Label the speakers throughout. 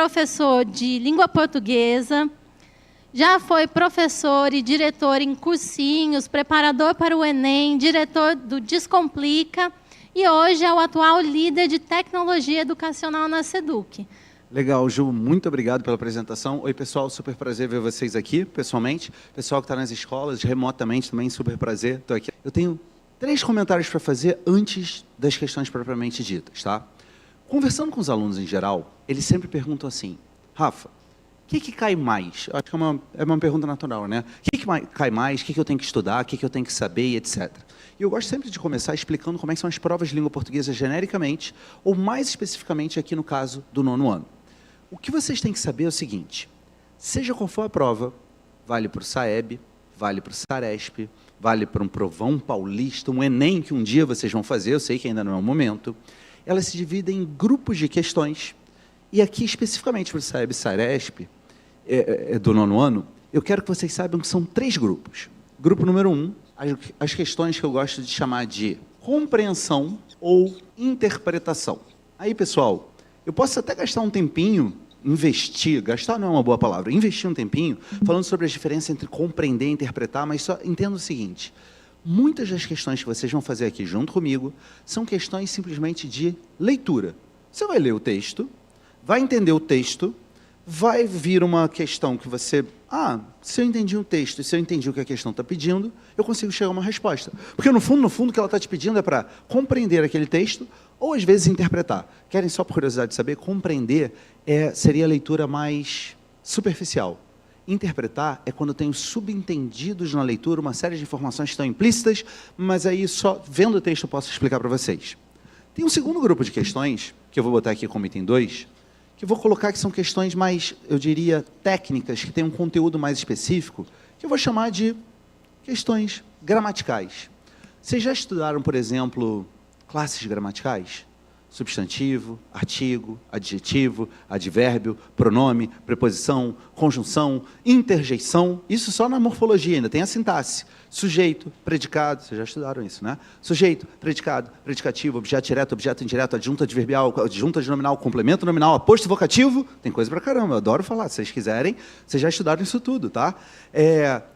Speaker 1: professor de língua portuguesa, já foi professor e diretor em cursinhos, preparador para o Enem, diretor do Descomplica, e hoje é o atual líder de tecnologia educacional na Seduc.
Speaker 2: Legal, Ju, muito obrigado pela apresentação. Oi, pessoal, super prazer ver vocês aqui, pessoalmente. Pessoal que está nas escolas, remotamente também, super prazer, estou aqui. Eu tenho 3 comentários para fazer antes das questões propriamente ditas, tá? Conversando com os alunos em geral, eles sempre perguntam assim, Rafa, o que cai mais? Acho que é uma pergunta natural, né? O que cai mais? O que eu tenho que estudar? O que eu tenho que saber? E etc. E eu gosto sempre de começar explicando como é que são as provas de língua portuguesa genericamente, ou mais especificamente aqui no caso do 9º ano. O que vocês têm que saber é o seguinte, seja qual for a prova, vale para o SAEB, vale para o SARESP, vale para um Provão Paulista, um Enem que um dia vocês vão fazer, eu sei que ainda não é o momento, elas se dividem em grupos de questões, e aqui especificamente para o SAEB e SARESP, do 9º ano, eu quero que vocês saibam que são 3 grupos. Grupo número 1, as questões que eu gosto de chamar de compreensão ou interpretação. Aí, pessoal, eu posso até gastar um tempinho, gastar não é uma boa palavra, investir um tempinho, falando sobre as diferenças entre compreender e interpretar, mas só entenda o seguinte, muitas das questões que vocês vão fazer aqui junto comigo, são questões simplesmente de leitura. Você vai ler o texto, vai entender o texto, vai vir uma questão que você... se eu entendi o texto e se eu entendi o que a questão está pedindo, eu consigo chegar a uma resposta. Porque, no fundo, o que ela está te pedindo é para compreender aquele texto ou, às vezes, interpretar. Querem, só por curiosidade de saber, compreender seria a leitura mais superficial. Interpretar é quando eu tenho subentendidos na leitura uma série de informações que estão implícitas, mas aí, só vendo o texto, eu posso explicar para vocês. Tem um segundo grupo de questões, que eu vou botar aqui como item 2, que eu vou colocar que são questões mais, eu diria, técnicas, que têm um conteúdo mais específico, que eu vou chamar de questões gramaticais. Vocês já estudaram, por exemplo, classes gramaticais? Substantivo, artigo, adjetivo, advérbio, pronome, preposição, conjunção, interjeição, isso só na morfologia, ainda tem a sintaxe. Sujeito, predicado, vocês já estudaram isso, né? Sujeito, predicado, predicativo, objeto direto, objeto indireto, adjunta adverbial, adjunta de nominal, complemento nominal, aposto vocativo, tem coisa pra caramba, eu adoro falar, se vocês quiserem, vocês já estudaram isso tudo, tá?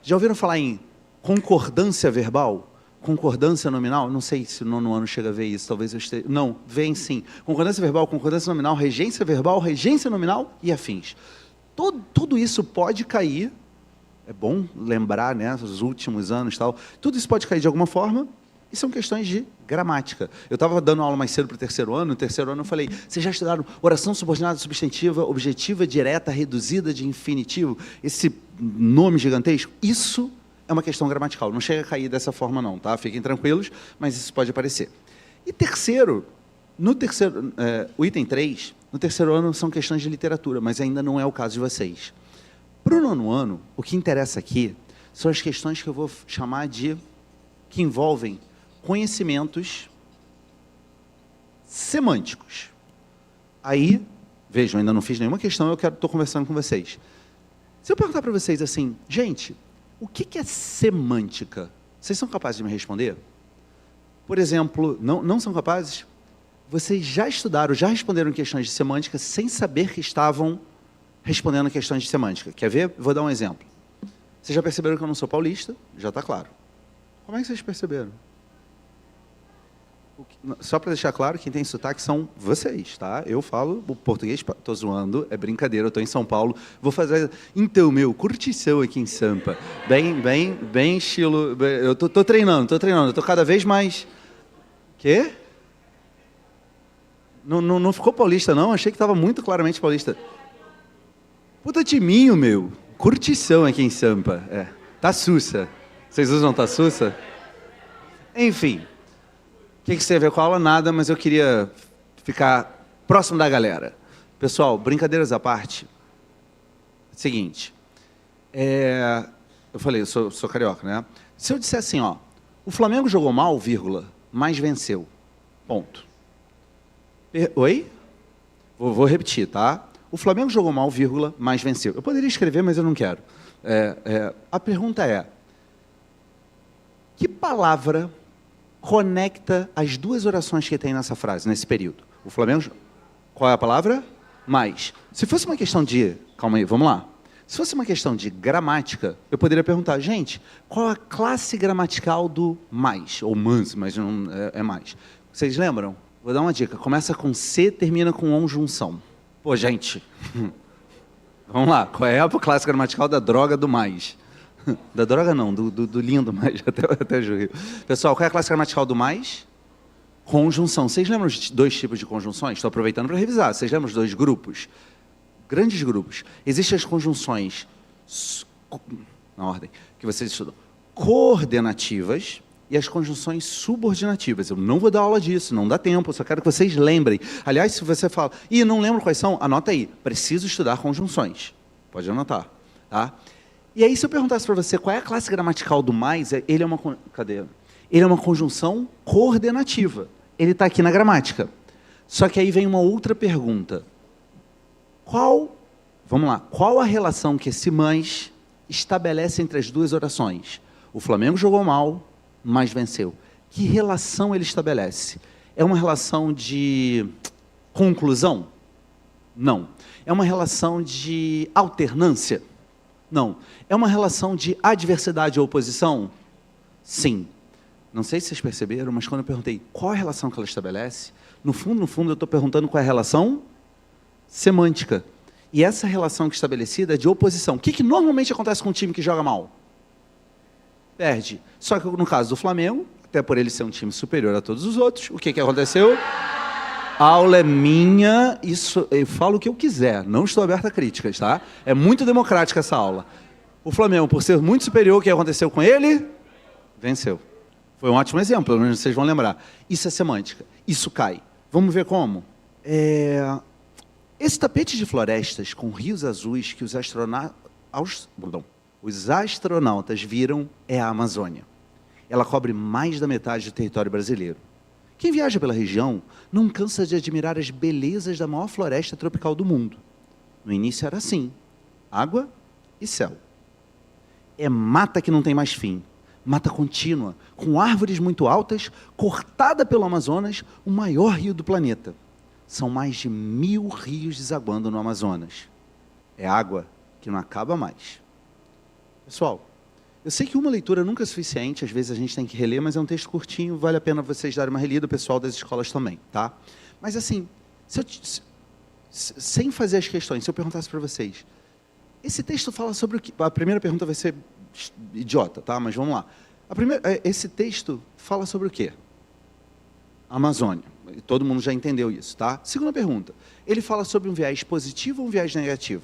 Speaker 2: Já ouviram falar em concordância verbal? Concordância nominal, não sei se no 9º ano chega a ver isso, talvez eu esteja... Não, vem sim. Concordância verbal, concordância nominal, regência verbal, regência nominal e afins. Tudo isso pode cair, é bom lembrar, né, os últimos anos e tal, tudo isso pode cair de alguma forma, e são questões de gramática. Eu estava dando aula mais cedo para o 3º ano, no 3º ano eu falei, vocês já estudaram oração subordinada substantiva, objetiva, direta, reduzida de infinitivo? Esse nome gigantesco? Isso é uma questão gramatical, não chega a cair dessa forma não, tá? Fiquem tranquilos, mas isso pode aparecer. E o item 3, no 3º ano são questões de literatura, mas ainda não é o caso de vocês. Para o 9º ano, o que interessa aqui são as questões que eu vou chamar de, que envolvem conhecimentos semânticos. Aí, vejam, ainda não fiz nenhuma questão, estou conversando com vocês. Se eu perguntar para vocês assim, gente, o que é semântica? Vocês são capazes de me responder? Por exemplo, não são capazes? Vocês já estudaram, já responderam questões de semântica sem saber que estavam respondendo questões de semântica. Quer ver? Vou dar um exemplo. Vocês já perceberam que eu não sou paulista? Já está claro. Como é que vocês perceberam? Só para deixar claro, quem tem sotaque são vocês, tá? Eu falo o português, estou zoando, é brincadeira, eu estou em São Paulo, vou fazer... Então, curtição aqui em Sampa. Bem estilo... Eu estou treinando, eu estou cada vez mais... Quê? Não ficou paulista, não? Achei que estava muito claramente paulista. Puta timinho, curtição aqui em Sampa. Tá sussa. Vocês usam tá sussa? Enfim... O que isso tem a ver com a aula? Nada, mas eu queria ficar próximo da galera. Pessoal, brincadeiras à parte. Seguinte, eu falei, eu sou carioca, né? Se eu disser assim, ó, o Flamengo jogou mal, vírgula, mas venceu. Ponto. Oi? Vou repetir, tá? O Flamengo jogou mal, vírgula, mas venceu. Eu poderia escrever, mas eu não quero. A pergunta é, que palavra conecta as duas orações que tem nessa frase, nesse período? O Flamengo... Qual é a palavra? mais. Se fosse uma questão de... Calma aí, vamos lá. Se fosse uma questão de gramática, eu poderia perguntar, gente, qual a classe gramatical do mais? Ou mas não é mais. Vocês lembram? Vou dar uma dica. Começa com C, termina com conjunção. Pô, gente. Vamos lá. Qual é a classe gramatical da droga do mais? Da droga não, do lindo mais. Até juro. Pessoal, qual é a classe gramatical do mais? Conjunção. Vocês lembram de 2 tipos de conjunções? Estou aproveitando para revisar. Vocês lembram de 2 grupos? Grandes grupos. Existem as conjunções, na ordem que vocês estudam, coordenativas e as conjunções subordinativas. Eu não vou dar aula disso, não dá tempo, eu só quero que vocês lembrem. Aliás, se você fala, não lembro quais são, anota aí. Preciso estudar conjunções. Pode anotar. Tá? E aí, se eu perguntasse para você qual é a classe gramatical do mais, ele é uma... Cadê? Ele é uma conjunção coordenativa. Ele está aqui na gramática. Só que aí vem uma outra pergunta. Vamos lá, qual a relação que esse mais estabelece entre as 2 orações? O Flamengo jogou mal, mas venceu. Que relação ele estabelece? É uma relação de conclusão? Não. É uma relação de alternância? Não. É uma relação de adversidade ou oposição? Sim. Não sei se vocês perceberam, mas quando eu perguntei qual a relação que ela estabelece, no fundo, eu estou perguntando qual é a relação semântica. E essa relação que é estabelecida é de oposição. O que normalmente acontece com um time que joga mal? Perde. Só que no caso do Flamengo, até por ele ser um time superior a todos os outros, o que aconteceu? A aula é minha, isso, eu falo o que eu quiser, não estou aberto a críticas, tá? É muito democrática essa aula. O Flamengo, por ser muito superior, o que aconteceu com ele? Venceu. Foi um ótimo exemplo, pelo menos vocês vão lembrar. Isso é semântica. Isso cai. Vamos ver como? Esse tapete de florestas com rios azuis que os astronautas viram é a Amazônia. Ela cobre mais da metade do território brasileiro. Quem viaja pela região não cansa de admirar as belezas da maior floresta tropical do mundo. No início era assim, água e céu. É mata que não tem mais fim, mata contínua, com árvores muito altas, cortada pelo Amazonas, o maior rio do planeta. São mais de 1000 rios desaguando no Amazonas. É água que não acaba mais. Pessoal, eu sei que uma leitura nunca é suficiente, às vezes a gente tem que reler, mas é um texto curtinho, vale a pena vocês darem uma relida, o pessoal das escolas também, tá? Mas assim, sem fazer as questões, se eu perguntasse para vocês, esse texto fala sobre o que... A primeira pergunta vai ser idiota, tá? Mas vamos lá. Esse texto fala sobre o quê? Amazônia. Todo mundo já entendeu isso, tá? Segunda pergunta. Ele fala sobre um viés positivo ou um viés negativo?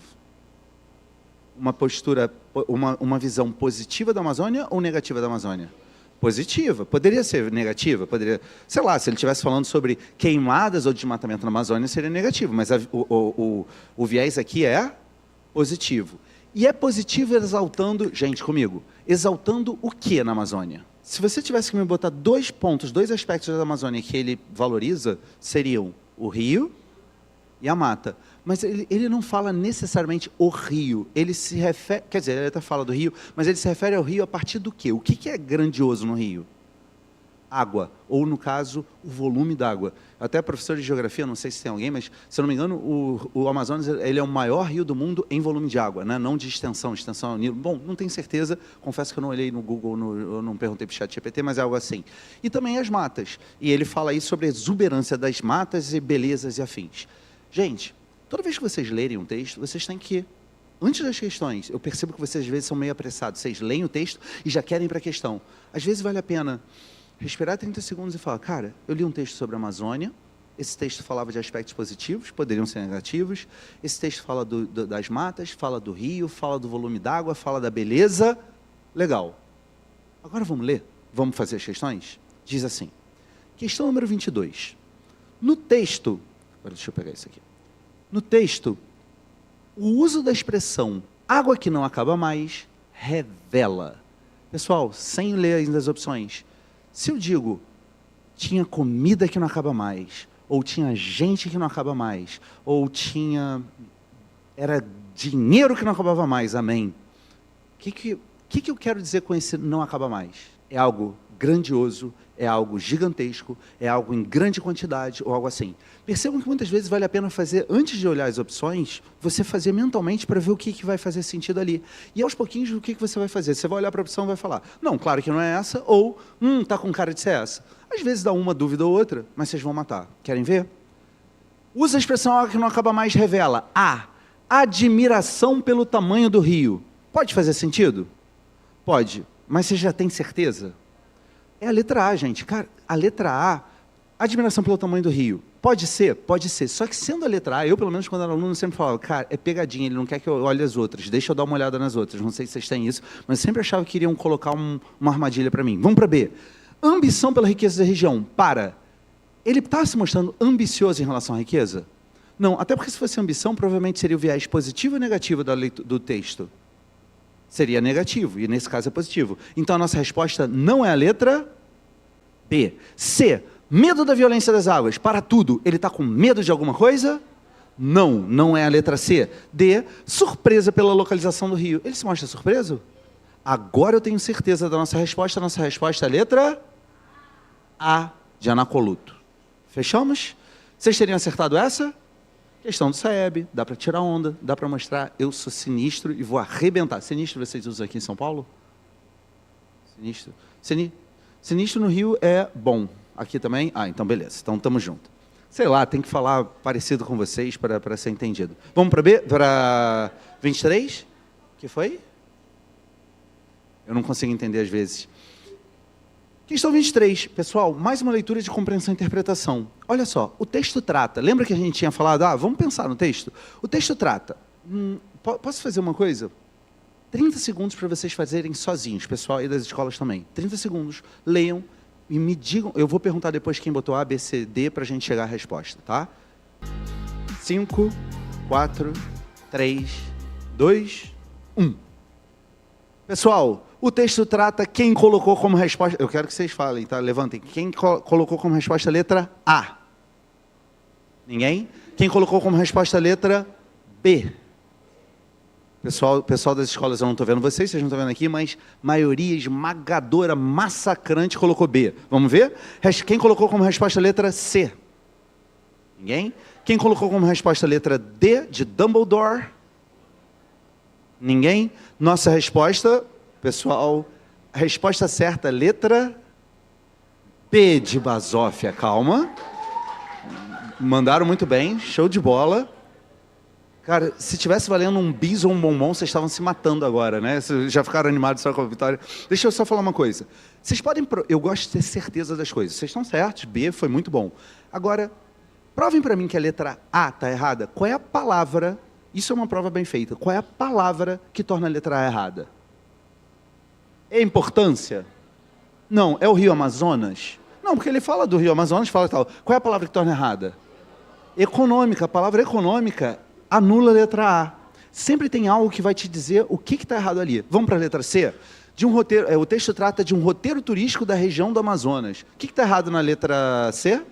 Speaker 2: Uma postura, uma visão positiva da Amazônia ou negativa da Amazônia? Positiva. Poderia ser negativa? Poderia, sei lá, se ele estivesse falando sobre queimadas ou desmatamento na Amazônia, seria negativo. Mas o viés aqui é positivo. E é positivo exaltando, gente, comigo, exaltando o que na Amazônia? Se você tivesse que me botar 2 pontos, 2 aspectos da Amazônia que ele valoriza, seriam o rio e a mata. Mas ele não fala necessariamente o rio. Ele se refere, quer dizer, ele até fala do rio, mas ele se refere ao rio a partir do quê? O que é grandioso no rio? Água, ou no caso, o volume d'água. Até professor de geografia, não sei se tem alguém, mas se eu não me engano, o Amazonas ele é o maior rio do mundo em volume de água, né? Não de extensão ao Nilo. Bom, não tenho certeza, confesso que eu não olhei no Google, eu não perguntei para o ChatGPT, mas é algo assim. E também as matas. E ele fala aí sobre a exuberância das matas e belezas e afins. Gente, toda vez que vocês lerem um texto, vocês têm que, antes das questões, eu percebo que vocês às vezes são meio apressados, vocês leem o texto e já querem ir para a questão. Às vezes vale a pena respirar 30 segundos e falar, cara, eu li um texto sobre a Amazônia, esse texto falava de aspectos positivos, poderiam ser negativos, esse texto fala das matas, fala do rio, fala do volume d'água, fala da beleza, legal. Agora vamos ler? Vamos fazer as questões? Diz assim, questão número 22. No texto, agora deixa eu pegar isso aqui. No texto, o uso da expressão água que não acaba mais revela. Pessoal, sem ler ainda as opções, se eu digo, tinha comida que não acaba mais, ou tinha gente que não acaba mais, ou era dinheiro que não acabava mais, amém. O que eu quero dizer com esse não acaba mais? É algo grandioso, é algo gigantesco, é algo em grande quantidade ou algo assim. Percebam que muitas vezes vale a pena fazer, antes de olhar as opções, você fazer mentalmente para ver o que vai fazer sentido ali. E aos pouquinhos, o que você vai fazer? Você vai olhar para a opção e vai falar, não, claro que não é essa, ou, tá com cara de ser essa. Às vezes dá uma dúvida ou outra, mas vocês vão matar. Querem ver? Usa a expressão água que não acaba mais, revela. A. Admiração pelo tamanho do rio. Pode fazer sentido? Pode. Mas você já tem certeza? É a letra A, gente. Cara, a letra A, admiração pelo tamanho do rio. Pode ser? Pode ser. Só que sendo a letra A, eu, pelo menos, quando era aluno, sempre falava, cara, é pegadinha, ele não quer que eu olhe as outras. Deixa eu dar uma olhada nas outras. Não sei se vocês têm isso, mas eu sempre achava que iriam colocar uma armadilha para mim. Vamos para B. Ambição pela riqueza da região. Ele está se mostrando ambicioso em relação à riqueza? Não, até porque se fosse ambição, provavelmente seria o viés positivo ou negativo do texto. Seria negativo, e nesse caso é positivo. Então a nossa resposta não é a letra B. C. Medo da violência das águas. Para tudo, ele está com medo de alguma coisa? Não, não é a letra C. D. Surpresa pela localização do rio. Ele se mostra surpreso? Agora eu tenho certeza da nossa resposta. A nossa resposta é a letra A, de Anacoluto. Fechamos? Vocês teriam acertado essa? Questão do Saeb, dá para tirar onda, dá para mostrar, eu sou sinistro e vou arrebentar. Sinistro vocês usam aqui em São Paulo? Sinistro. Sinistro no Rio é bom. Aqui também? Ah, então beleza, então estamos juntos. Sei lá, tem que falar parecido com vocês para ser entendido. Vamos para B? Para 23? Que foi? Eu não consigo entender às vezes. Questão 23, pessoal, mais uma leitura de compreensão e interpretação. Olha só, o texto trata, lembra que a gente tinha falado, vamos pensar no texto? O texto trata, posso fazer uma coisa? 30 segundos para vocês fazerem sozinhos, pessoal aí das escolas também. 30 segundos, leiam e me digam, eu vou perguntar depois quem botou A, B, C, D para a gente chegar à resposta, tá? 5, 4, 3, 2, 1. Pessoal, o texto trata quem colocou como resposta... Eu quero que vocês falem, tá? Levantem. Quem colocou como resposta a letra A? Ninguém? Quem colocou como resposta a letra B? Pessoal das escolas, eu não estou vendo vocês não estão vendo aqui, mas maioria esmagadora, massacrante, colocou B. Vamos ver? Quem colocou como resposta a letra C? Ninguém? Quem colocou como resposta a letra D, de Dumbledore? Ninguém? Nossa resposta... Pessoal, a resposta certa, letra B de Basófia. Calma. Mandaram muito bem, show de bola. Cara, se tivesse valendo um bis ou um bombom, vocês estavam se matando agora, né? Vocês já ficaram animados só com a vitória. Deixa eu só falar uma coisa. Vocês podem... Eu gosto de ter certeza das coisas. Vocês estão certos, B foi muito bom. Agora, provem para mim que a letra A está errada. Qual é a palavra... Isso é uma prova bem feita. Qual é a palavra que torna a letra A errada? É importância? Não. É o Rio Amazonas? Não, porque ele fala do Rio Amazonas, fala tal. Qual é a palavra que torna errada? Econômica. A palavra econômica anula a letra A. Sempre tem algo que vai te dizer o que está errado ali. Vamos para a letra C? De um roteiro, o texto trata de um roteiro turístico da região do Amazonas. O que está errado na letra C?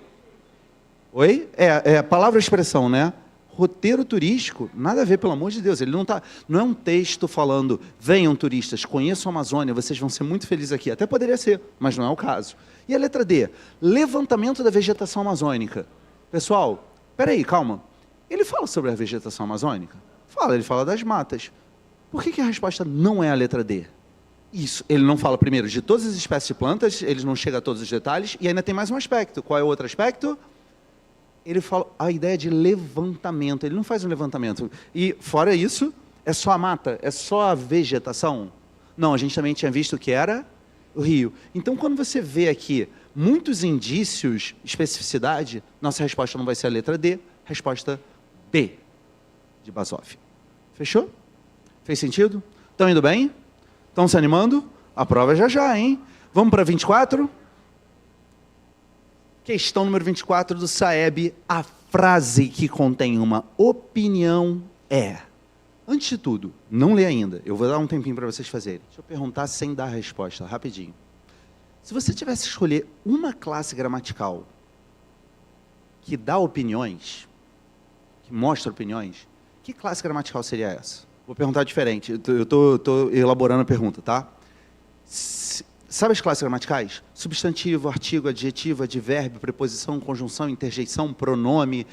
Speaker 2: Oi? É palavra ou expressão, né? Roteiro turístico, nada a ver, pelo amor de Deus. Ele não é um texto falando, venham turistas, conheçam a Amazônia, vocês vão ser muito felizes aqui. Até poderia ser, mas não é o caso. E a letra D? Levantamento da vegetação amazônica. Pessoal, peraí, calma. Ele fala sobre a vegetação amazônica? Fala, ele fala das matas. Por que a resposta não é a letra D? Isso, ele não fala primeiro de todas as espécies de plantas, ele não chega a todos os detalhes, e ainda tem mais um aspecto. Qual é o outro aspecto? Ele fala a ideia de levantamento. Ele não faz um levantamento. E, fora isso, é só a mata? É só a vegetação? Não, a gente também tinha visto que era o rio. Então, quando você vê aqui muitos indícios, especificidade, nossa resposta não vai ser a letra D, resposta B, de Basófia. Fechou? Fez sentido? Estão indo bem? Estão se animando? A prova é já, hein? Vamos para 24? Questão número 24 do Saeb, a frase que contém uma opinião é... Antes de tudo, não lê ainda, eu vou dar um tempinho para vocês fazerem. Deixa eu perguntar sem dar a resposta, rapidinho. Se você tivesse que escolher uma classe gramatical que dá opiniões, que mostra opiniões, que classe gramatical seria essa? Vou perguntar diferente, eu estou elaborando a pergunta, tá? sabe as classes gramaticais? Substantivo, artigo, adjetivo, advérbio, preposição, conjunção, interjeição, pronome.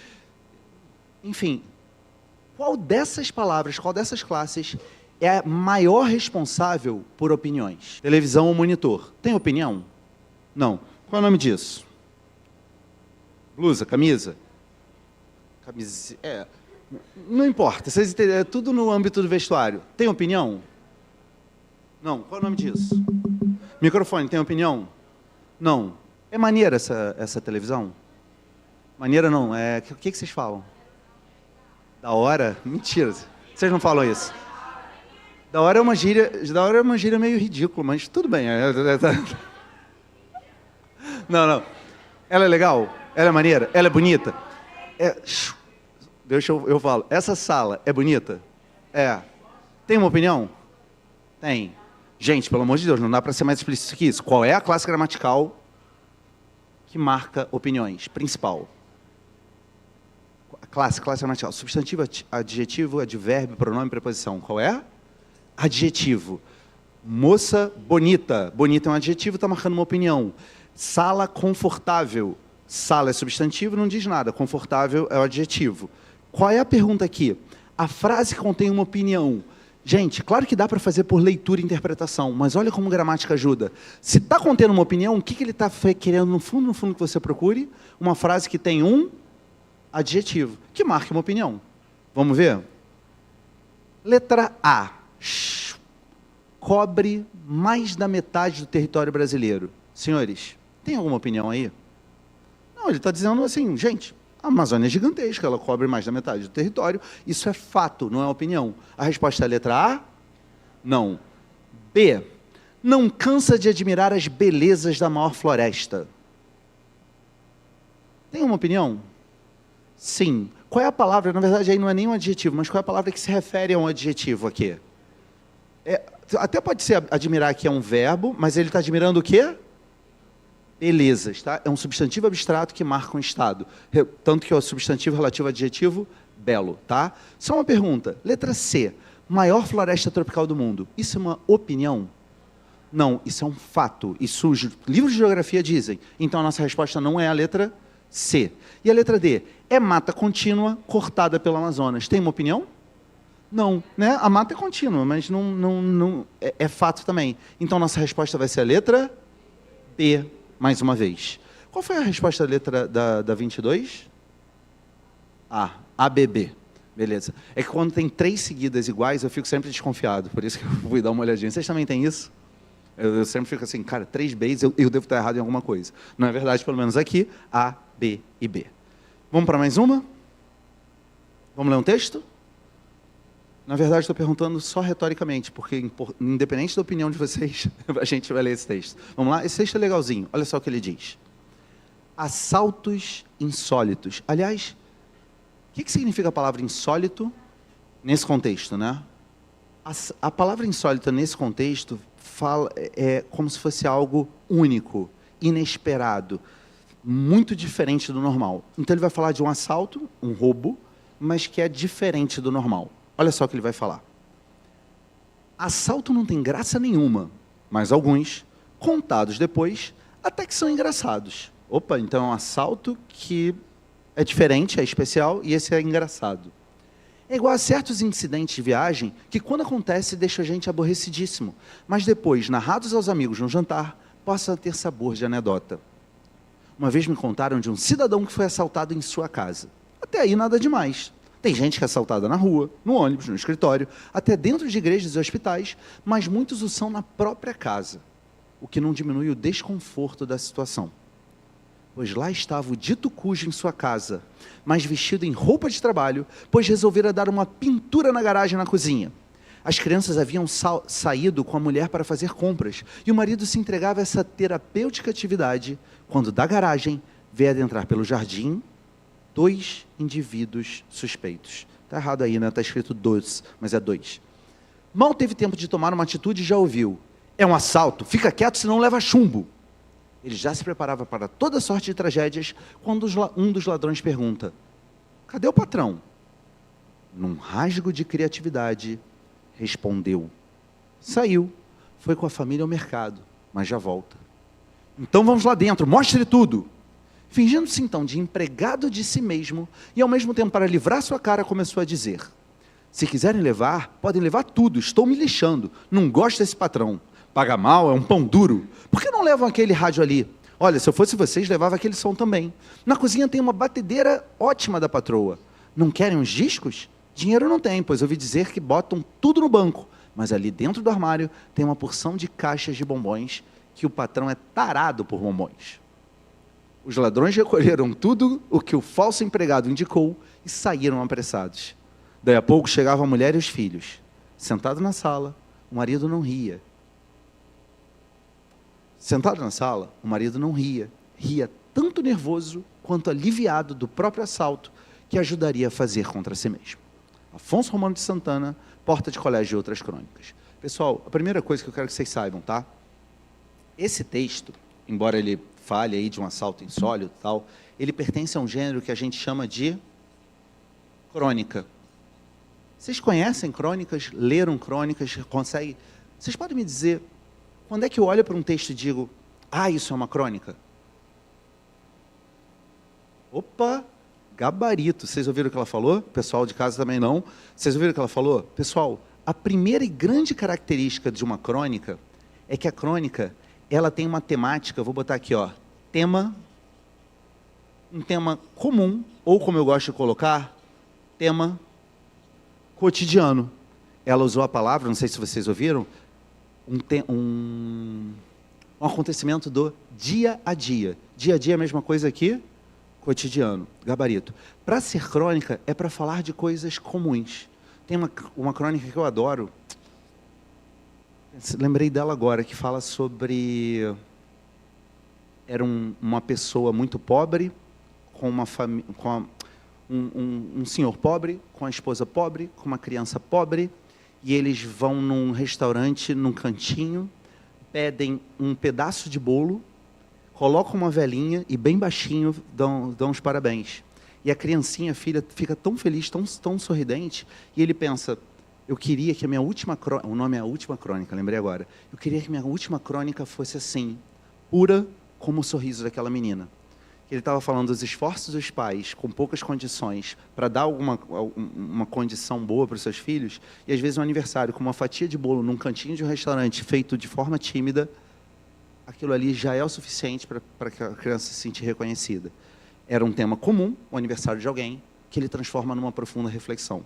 Speaker 2: Enfim, qual dessas palavras, qual dessas classes é a maior responsável por opiniões? Televisão ou monitor? Tem opinião? Não. Qual é o nome disso? Blusa, camisa? Camisa. Não importa, vocês entendem, é tudo no âmbito do vestuário. Tem opinião? Não. Qual é o nome disso? Microfone, tem opinião? Não. É maneira essa televisão? Maneira não. O que vocês falam? Da hora? Mentira. Vocês não falam isso. Da hora é uma gíria meio ridícula, mas tudo bem. Não. Ela é legal? Ela é maneira? Ela é bonita? Deixa eu falo. Essa sala é bonita? É. Tem uma opinião? Tem. Gente, pelo amor de Deus, não dá para ser mais explícito que isso. Qual é a classe gramatical que marca opiniões? Principal. Classe gramatical. Substantivo, adjetivo, advérbio, pronome, preposição. Qual é? Adjetivo. Moça bonita. Bonita é um adjetivo, está marcando uma opinião. Sala confortável. Sala é substantivo, não diz nada. Confortável é o adjetivo. Qual é a pergunta aqui? A frase contém uma opinião. Gente, claro que dá para fazer por leitura e interpretação, mas olha como gramática ajuda. Se está contendo uma opinião, o que ele está querendo no fundo que você procure? Uma frase que tem um adjetivo, que marque uma opinião. Vamos ver? Letra A. Cobre mais da metade do território brasileiro. Senhores, tem alguma opinião aí? Não, ele está dizendo assim, gente, a Amazônia é gigantesca, ela cobre mais da metade do território. Isso é fato, não é opinião. A resposta é a letra A? Não. B. Não cansa de admirar as belezas da maior floresta. Tem uma opinião? Sim. Qual é a palavra? Na verdade, aí não é nem um adjetivo, mas qual é a palavra que se refere a um adjetivo aqui? Até pode ser admirar que é um verbo, mas ele está admirando o quê? Belezas, tá? É um substantivo abstrato que marca um estado. Tanto que é o substantivo relativo ao adjetivo, belo, tá? Só uma pergunta. Letra C. Maior floresta tropical do mundo. Isso é uma opinião? Não, isso é um fato. Isso os livros de geografia dizem. Então a nossa resposta não é a letra C. E a letra D? É mata contínua cortada pelo Amazonas. Tem uma opinião? Não, né? A mata é contínua, mas não é fato também. Então nossa resposta vai ser a letra B. Mais uma vez. Qual foi a resposta da letra da 22? A. ABB. Beleza. É que quando tem 3 seguidas iguais, eu fico sempre desconfiado. Por isso que eu fui dar uma olhadinha. Vocês também têm isso? Eu sempre fico assim, cara, 3 Bs, eu devo estar errado em alguma coisa. Não é verdade, pelo menos aqui, A, B e B. Vamos para mais uma? Vamos ler um texto? Na verdade, estou perguntando só retoricamente, porque, independente da opinião de vocês, a gente vai ler esse texto. Vamos lá? Esse texto é legalzinho. Olha só o que ele diz. Assaltos insólitos. Aliás, o que significa a palavra insólito nesse contexto, né? A palavra insólita nesse contexto é como se fosse algo único, inesperado, muito diferente do normal. Então, ele vai falar de um assalto, um roubo, mas que é diferente do normal. Olha só o que ele vai falar. Assalto não tem graça nenhuma, mas alguns, contados depois, até que são engraçados. Opa, então é um assalto que é diferente, é especial, e esse é engraçado. É igual a certos incidentes de viagem que, quando acontece, deixa a gente aborrecidíssimo, mas depois, narrados aos amigos no jantar, possa ter sabor de anedota. Uma vez me contaram de um cidadão que foi assaltado em sua casa. Até aí nada demais. Tem gente que é assaltada na rua, no ônibus, no escritório, até dentro de igrejas e hospitais, mas muitos o são na própria casa, o que não diminui o desconforto da situação. Pois lá estava o dito cujo em sua casa, mas vestido em roupa de trabalho, pois resolvera dar uma pintura na garagem na cozinha. As crianças haviam saído com a mulher para fazer compras, e o marido se entregava a essa terapêutica atividade, quando da garagem veio adentrar pelo jardim 2 indivíduos suspeitos. Está errado aí, né? Está escrito 2, mas é 2. Mal teve tempo de tomar uma atitude e já ouviu. É um assalto, fica quieto, senão leva chumbo. Ele já se preparava para toda sorte de tragédias, quando um dos ladrões pergunta, cadê o patrão? Num rasgo de criatividade, respondeu. Saiu, foi com a família ao mercado, mas já volta. Então vamos lá dentro, mostre tudo. Fingindo-se então de empregado de si mesmo, e ao mesmo tempo para livrar sua cara, começou a dizer: se quiserem levar, podem levar tudo, estou me lixando, não gosto desse patrão, paga mal, é um pão duro, por que não levam aquele rádio ali? Olha, se eu fosse vocês, levava aquele som também. Na cozinha tem uma batedeira ótima da patroa, não querem uns discos? Dinheiro não tem, pois ouvi dizer que botam tudo no banco, mas ali dentro do armário tem uma porção de caixas de bombons, que o patrão é tarado por bombons. Os ladrões recolheram tudo o que o falso empregado indicou e saíram apressados. Daí a pouco chegava a mulher e os filhos. Sentado na sala, o marido não ria. Sentado na sala, o marido não ria. Ria tanto nervoso quanto aliviado do próprio assalto que ajudaria a fazer contra si mesmo. Afonso Romano de Santana, Porta de Colégio e Outras Crônicas. Pessoal, a primeira coisa que eu quero que vocês saibam, tá? Esse texto, embora ele fale aí de um assalto insólito e tal, ele pertence a um gênero que a gente chama de crônica. Vocês conhecem crônicas? Leram crônicas? Conseguem? Vocês podem me dizer quando é que eu olho para um texto e digo: ah, isso é uma crônica? Opa, gabarito. Vocês ouviram o que ela falou? O pessoal de casa também não. Vocês ouviram o que ela falou? Pessoal, a primeira e grande característica de uma crônica é que a crônica, ela tem uma temática, vou botar aqui, ó, um tema comum, ou como eu gosto de colocar, tema cotidiano. Ela usou a palavra, não sei se vocês ouviram, um acontecimento do dia a dia. Dia a dia é a mesma coisa aqui, cotidiano, gabarito. Para ser crônica, é para falar de coisas comuns. Tem uma crônica que eu adoro, lembrei dela agora, que fala sobre... Era uma pessoa muito pobre, com uma família, um senhor pobre, com a esposa pobre, com uma criança pobre, e eles vão num restaurante, num cantinho, pedem um pedaço de bolo, colocam uma velinha e bem baixinho dão os parabéns. E a criancinha, a filha, fica tão feliz, tão sorridente, e ele pensa: eu queria que a minha última crônica, o nome é A Última Crônica, lembrei agora, eu queria que minha última crônica fosse assim, pura como o sorriso daquela menina. Ele estava falando dos esforços dos pais, com poucas condições, para dar uma condição boa para os seus filhos, e às vezes um aniversário com uma fatia de bolo num cantinho de um restaurante feito de forma tímida, aquilo ali já é o suficiente para que a criança se sinta reconhecida. Era um tema comum, o aniversário de alguém, que ele transforma numa profunda reflexão.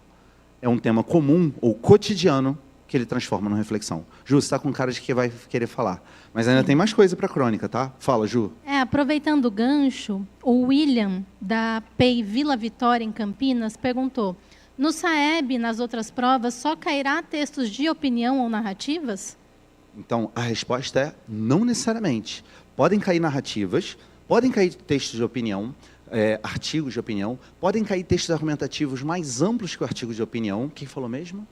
Speaker 2: É um tema comum ou cotidiano que ele transforma numa reflexão. Ju, você está com cara de que vai querer falar. Mas ainda tem mais coisa para a crônica, tá? Fala, Ju.
Speaker 1: Aproveitando o gancho, o William, da PEI Vila Vitória, em Campinas, perguntou: no SAEB, nas outras provas, só cairá textos de opinião ou narrativas?
Speaker 2: Então, a resposta é não necessariamente. Podem cair narrativas, podem cair textos de opinião, artigos de opinião, podem cair textos argumentativos mais amplos que o artigo de opinião. Quem falou mesmo?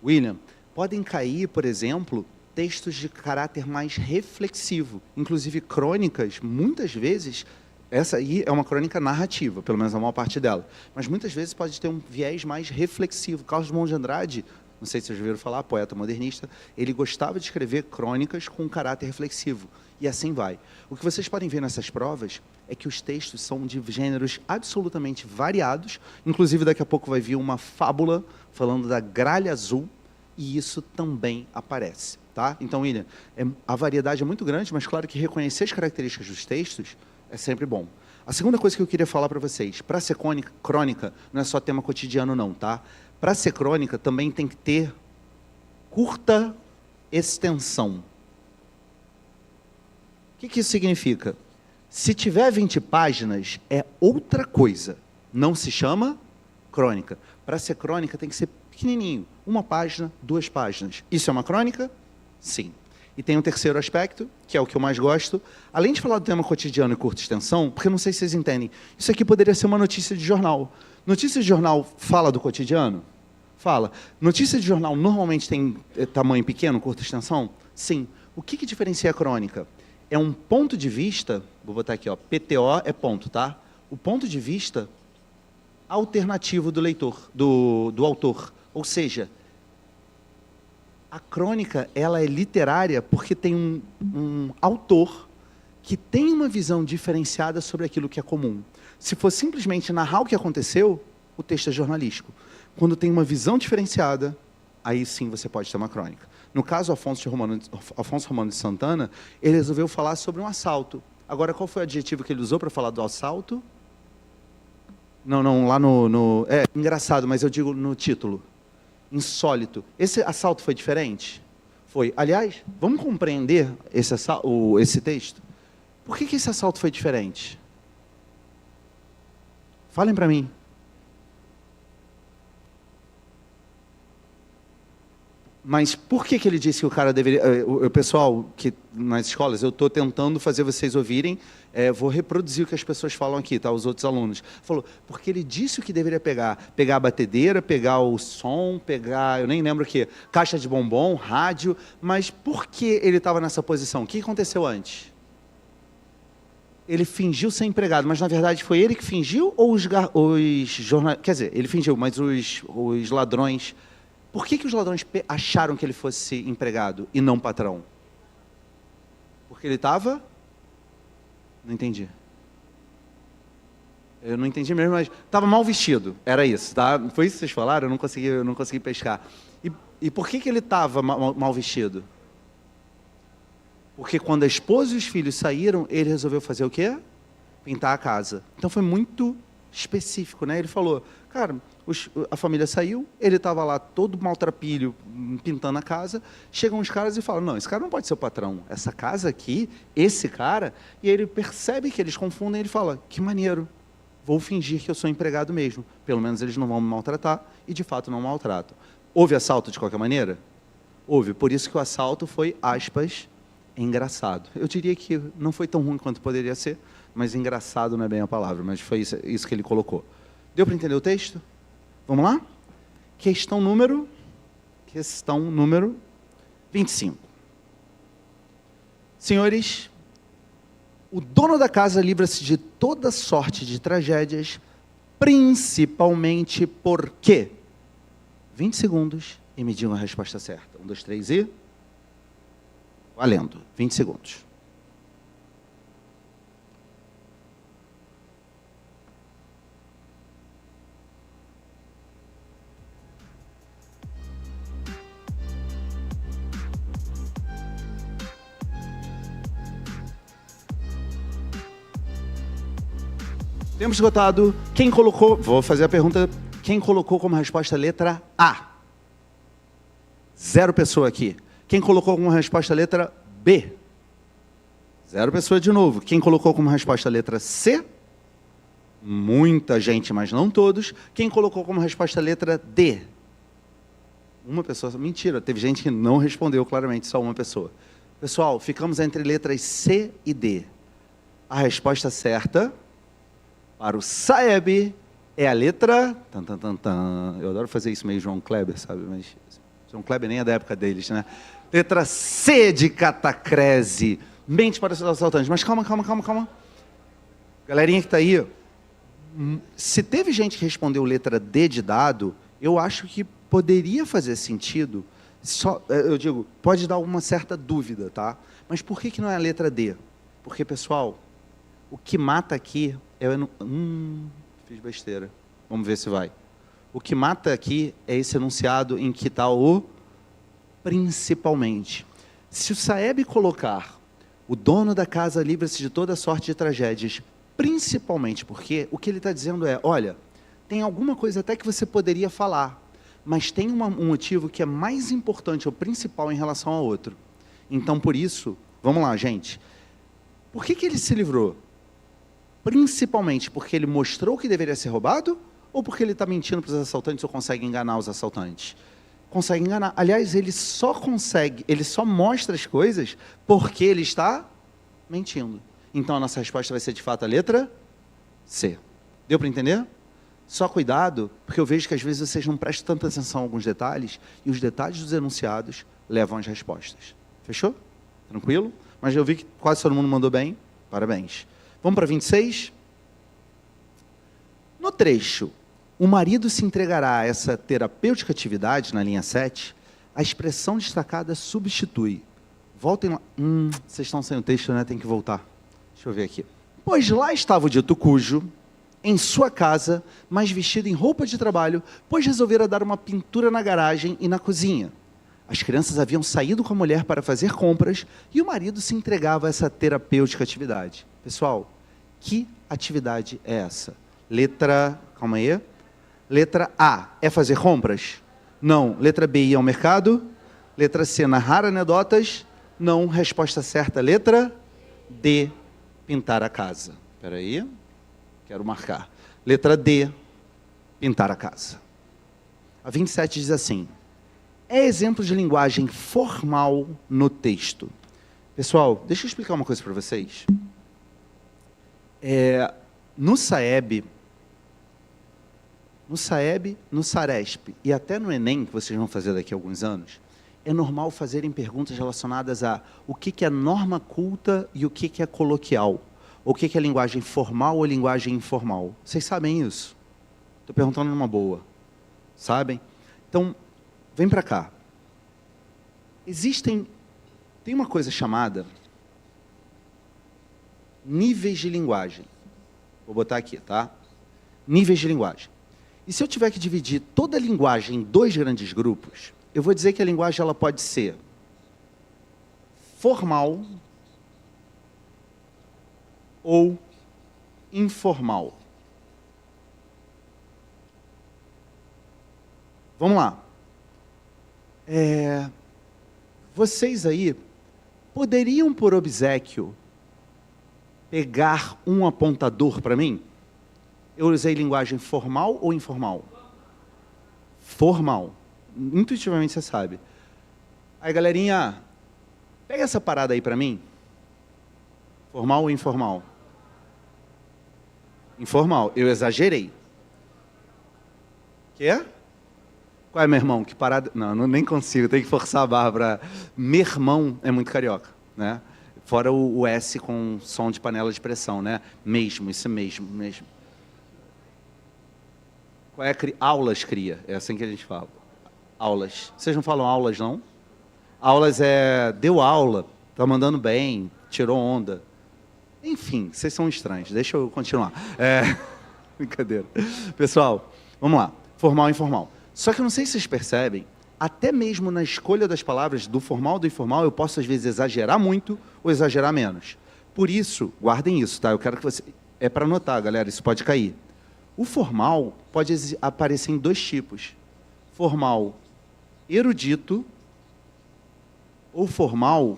Speaker 2: William. Podem cair, por exemplo, textos de caráter mais reflexivo. Inclusive, crônicas, muitas vezes, essa aí é uma crônica narrativa, pelo menos a maior parte dela, mas muitas vezes pode ter um viés mais reflexivo. Carlos Drummond de Andrade, não sei se vocês ouviram falar, poeta modernista, ele gostava de escrever crônicas com caráter reflexivo, e assim vai. O que vocês podem ver nessas provas é que os textos são de gêneros absolutamente variados, inclusive daqui a pouco vai vir uma fábula falando da gralha azul, e isso também aparece. Tá? Então, William, a variedade é muito grande, mas claro que reconhecer as características dos textos é sempre bom. A segunda coisa que eu queria falar para vocês, para ser crônica, não é só tema cotidiano não, tá? Para ser crônica também tem que ter curta extensão. O que isso significa? Se tiver 20 páginas, é outra coisa. Não se chama crônica. Para ser crônica tem que ser pequenininho. 1 página, 2 páginas. Isso é uma crônica? Sim. E tem um terceiro aspecto, que é o que eu mais gosto. Além de falar do tema cotidiano e curta extensão, porque eu não sei se vocês entendem, isso aqui poderia ser uma notícia de jornal. Notícia de jornal fala do cotidiano? Fala. Notícia de jornal normalmente tem tamanho pequeno, curta extensão? Sim. O que diferencia a crônica? É um ponto de vista, vou botar aqui, ó, PTO é ponto, tá? O ponto de vista alternativo do leitor, do autor. Ou seja, A crônica, ela é literária porque tem um autor que tem uma visão diferenciada sobre aquilo que é comum. Se for simplesmente narrar o que aconteceu, o texto é jornalístico. Quando tem uma visão diferenciada, aí sim você pode ter uma crônica. No caso, Afonso Romano de Santana, ele resolveu falar sobre um assalto. Agora, qual foi o adjetivo que ele usou para falar do assalto? Não, lá é engraçado, mas eu digo no título. Insólito. Esse assalto foi diferente? Foi. Aliás, vamos compreender esse texto? Por que esse assalto foi diferente? Falem para mim. Mas por que ele disse que o cara deveria... O pessoal, que nas escolas, eu estou tentando fazer vocês ouvirem, vou reproduzir o que as pessoas falam aqui, tá? Os outros alunos. Falou, porque ele disse o que deveria pegar. Pegar a batedeira, pegar o som, pegar, eu nem lembro o quê, caixa de bombom, rádio. Mas por que ele estava nessa posição? O que aconteceu antes? Ele fingiu ser empregado, mas na verdade foi ele que fingiu ou os jornalistas... Quer dizer, ele fingiu, mas os ladrões... Por que os ladrões acharam que ele fosse empregado e não patrão? Porque ele estava... Não entendi. Eu não entendi mesmo, mas estava mal vestido. Era isso, tá? Foi isso que vocês falaram? Eu não consegui pescar. E por que ele estava mal vestido? Porque quando a esposa e os filhos saíram, ele resolveu fazer o quê? Pintar a casa. Então foi muito específico, né? Ele falou, cara, a família saiu, ele estava lá todo maltrapilho, pintando a casa, chegam os caras e falam, não, esse cara não pode ser o patrão, essa casa aqui, esse cara, e ele percebe que eles confundem, ele fala, que maneiro, vou fingir que eu sou empregado mesmo, pelo menos eles não vão me maltratar, e de fato não maltratam. Houve assalto de qualquer maneira? Houve, por isso que o assalto foi, aspas, engraçado. Eu diria que não foi tão ruim quanto poderia ser, mas engraçado não é bem a palavra, mas foi isso que ele colocou. Deu para entender o texto? Vamos lá? Questão número 25. Senhores, o dono da casa livra-se de toda sorte de tragédias, principalmente porque... 20 segundos e me digam a resposta certa. 1, 2, 3 e... Valendo. 20 segundos. Tempo esgotado. Quem colocou... Vou fazer a pergunta. Quem colocou como resposta a letra A? 0 pessoa aqui. Quem colocou como resposta a letra B? 0 pessoa de novo. Quem colocou como resposta a letra C? Muita gente, mas não todos. Quem colocou como resposta a letra D? Uma pessoa. Mentira, teve gente que não respondeu claramente, só uma pessoa. Pessoal, ficamos entre letras C e D. A resposta certa... para o Saeb, é a letra... Eu adoro fazer isso meio João Kleber, sabe? Mas João Kleber nem é da época deles, né? Letra C de catacrese. Mente para os assaltantes. Mas calma. Galerinha que está aí, se teve gente que respondeu letra D de dado, eu acho que poderia fazer sentido. Eu digo, pode dar uma certa dúvida, tá? Mas por que não é a letra D? Porque, pessoal, o que mata aqui... fiz besteira. Vamos ver se vai. O que mata aqui é esse enunciado em que está o principalmente. Se o Saeb colocar o dono da casa livra-se de toda sorte de tragédias, principalmente porque o que ele está dizendo é, olha, tem alguma coisa até que você poderia falar, mas tem um motivo que é mais importante, ou principal em relação ao outro. Então, por isso, vamos lá, gente. Por que ele se livrou? Principalmente porque ele mostrou que deveria ser roubado, ou porque ele está mentindo para os assaltantes ou consegue enganar os assaltantes? Consegue enganar. Aliás, ele só mostra as coisas porque ele está mentindo. Então, a nossa resposta vai ser, de fato, a letra C. Deu para entender? Só cuidado, porque eu vejo que às vezes vocês não prestam tanta atenção a alguns detalhes, e os detalhes dos enunciados levam às respostas. Fechou? Tranquilo? Mas eu vi que quase todo mundo mandou bem. Parabéns. Vamos para 26? No trecho, o marido se entregará a essa terapêutica atividade, na linha 7, A expressão destacada substitui. Voltem lá. Vocês estão sem o texto, né? Tem que voltar. Deixa eu ver aqui. Pois lá estava o dito cujo, em sua casa, mas vestido em roupa de trabalho, pois resolvera dar uma pintura na garagem e na cozinha. As crianças haviam saído com a mulher para fazer compras e o marido se entregava a essa terapêutica atividade. Pessoal, que atividade é essa? Calma aí. Letra A, é fazer compras? Não. Letra B, ir ao mercado? Letra C, narrar anedotas? Não. Resposta certa, letra D, pintar a casa. Espera aí, quero marcar. Letra D, pintar a casa. A 27 diz assim: é exemplo de linguagem formal no texto. Pessoal, deixa eu explicar uma coisa para vocês. No Saeb, no Saresp e até no Enem, que vocês vão fazer daqui a alguns anos, é normal fazerem perguntas relacionadas a o que é norma culta e o que é coloquial. O que é linguagem formal ou linguagem informal. Vocês sabem isso? Estou perguntando numa boa. Sabem? Então, vem para cá. Tem uma coisa chamada níveis de linguagem. Vou botar aqui, tá? Níveis de linguagem. E se eu tiver que dividir toda a linguagem em dois grandes grupos, eu vou dizer que a linguagem ela pode ser formal ou informal. Vamos lá. Vocês aí poderiam, por obséquio, pegar um apontador para mim? Eu usei linguagem formal ou informal? Formal. Intuitivamente você sabe. Aí, galerinha, pega essa parada aí para mim. Formal ou informal? Informal. Eu exagerei. Quê? Qual é, meu irmão? Que parada... Não, nem consigo. Tem que forçar a barra para... Meu irmão é muito carioca, né? Fora o S com som de panela de pressão, né? Mesmo, isso mesmo. Qual é aulas, cria? É assim que a gente fala. Aulas. Vocês não falam aulas, não? Aulas deu aula, tá mandando bem, tirou onda. Enfim, vocês são estranhos. Deixa eu continuar. Brincadeira. Pessoal, vamos lá. Formal e informal. Só que eu não sei se vocês percebem, até mesmo na escolha das palavras do formal ou do informal, eu posso, às vezes, exagerar muito ou exagerar menos. Por isso, guardem isso, tá? Eu quero que você... É para anotar, galera, isso pode cair. O formal pode aparecer em dois tipos. Formal erudito ou formal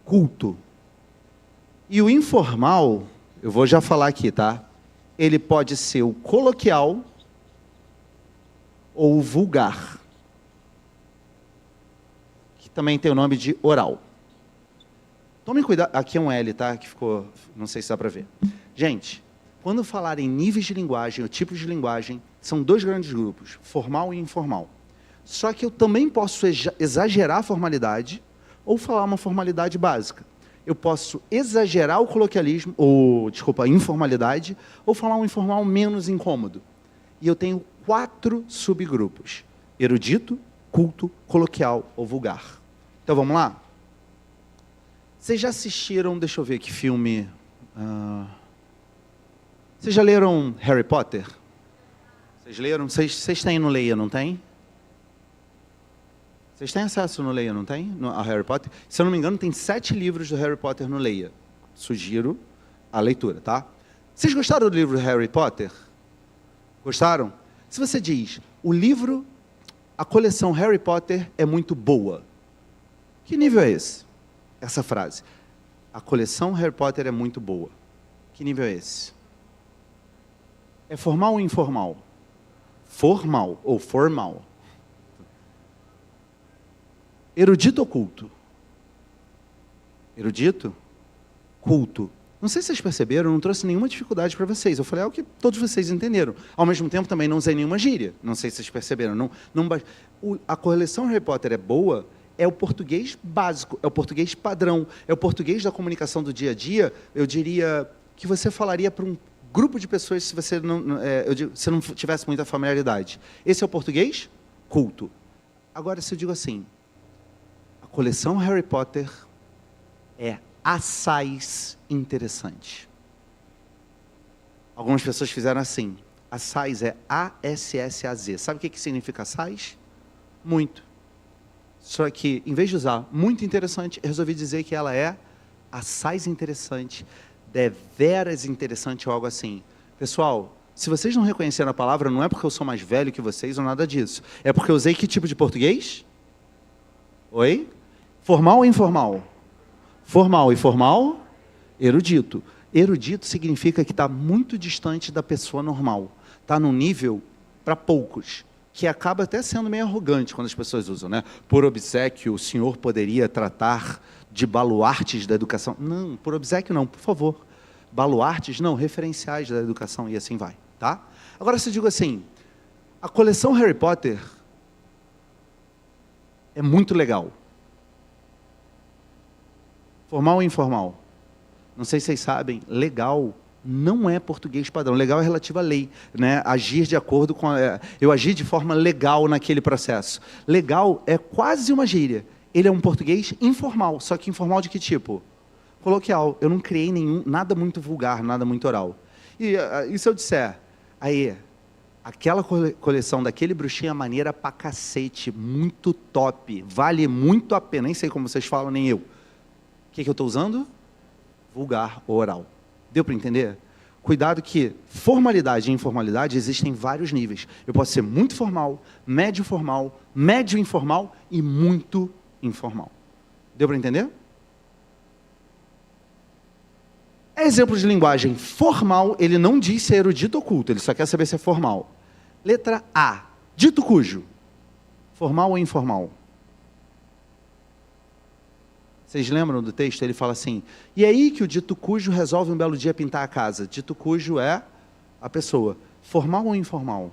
Speaker 2: culto. E o informal, eu vou já falar aqui, tá? Ele pode ser o coloquial ou o vulgar, que também tem o nome de oral. Tomem cuidado, aqui é um L, tá? Que ficou, não sei se dá para ver. Gente, quando falar em níveis de linguagem ou tipos de linguagem, são dois grandes grupos, formal e informal. Só que eu também posso exagerar a formalidade ou falar uma formalidade básica. Eu posso exagerar o coloquialismo, a informalidade, ou falar um informal menos incômodo. E eu tenho 4 subgrupos: erudito, culto, coloquial ou vulgar. Então, vamos lá? Vocês já assistiram, deixa eu ver que filme... Vocês já leram Harry Potter? Vocês leram? Vocês têm no Leia, não tem? Vocês têm acesso no Leia, não tem? A Harry Potter? Se eu não me engano, tem 7 livros do Harry Potter no Leia. Sugiro a leitura, tá? Vocês gostaram do livro Harry Potter? Gostaram? Se você diz, a coleção Harry Potter é muito boa. Que nível é esse? Essa frase. A coleção Harry Potter é muito boa. Que nível é esse? É formal ou informal? Formal ou formal? Erudito ou culto? Erudito? Culto. Não sei se vocês perceberam, eu não trouxe nenhuma dificuldade para vocês. Eu falei algo que todos vocês entenderam. Ao mesmo tempo, também não usei nenhuma gíria. Não sei se vocês perceberam. A coleção Harry Potter é boa, é o português básico, é o português padrão, é o português da comunicação do dia a dia, eu diria que você falaria para um grupo de pessoas se você não tivesse muita familiaridade. Esse é o português culto. Agora, se eu digo assim, a coleção Harry Potter é assaz interessante. Algumas pessoas fizeram assim. Assaz é A-S-S-A-Z. Sabe o que significa assaz? Muito. Só que, em vez de usar muito interessante, eu resolvi dizer que ela é assaz interessante, deveras interessante ou algo assim. Pessoal, se vocês não reconheceram a palavra, não é porque eu sou mais velho que vocês ou nada disso. É porque eu usei que tipo de português? Oi? Formal ou informal? Formal e formal? Erudito. Erudito significa que está muito distante da pessoa normal. Está num nível para poucos, que acaba até sendo meio arrogante quando as pessoas usam, né? Por obséquio, o senhor poderia tratar de baluartes da educação. Não, por obséquio não, por favor. Baluartes não, referenciais da educação e assim vai, tá? Agora, se eu digo assim, a coleção Harry Potter é muito legal. Formal ou informal? Não sei se vocês sabem, legal não é português padrão. Legal é relativo à lei, né? Agir de acordo com... eu agir de forma legal naquele processo. Legal é quase uma gíria. Ele é um português informal. Só que informal de que tipo? Coloquial. Eu não criei nada muito vulgar, nada muito oral. E se eu disser, aí, aquela coleção daquele bruxinho é maneira pra cacete, muito top, vale muito a pena, nem sei como vocês falam, nem eu. O que eu estou usando? Vulgar ou oral. Deu para entender? Cuidado que formalidade e informalidade existem em vários níveis. Eu posso ser muito formal, médio informal e muito informal. Deu para entender? Exemplo de linguagem formal, ele não diz se é erudito ou culto, ele só quer saber se é formal. Letra A, dito cujo. Formal ou informal? Vocês lembram do texto? Ele fala assim, e aí que o dito cujo resolve um belo dia pintar a casa. Dito cujo é a pessoa. Formal ou informal?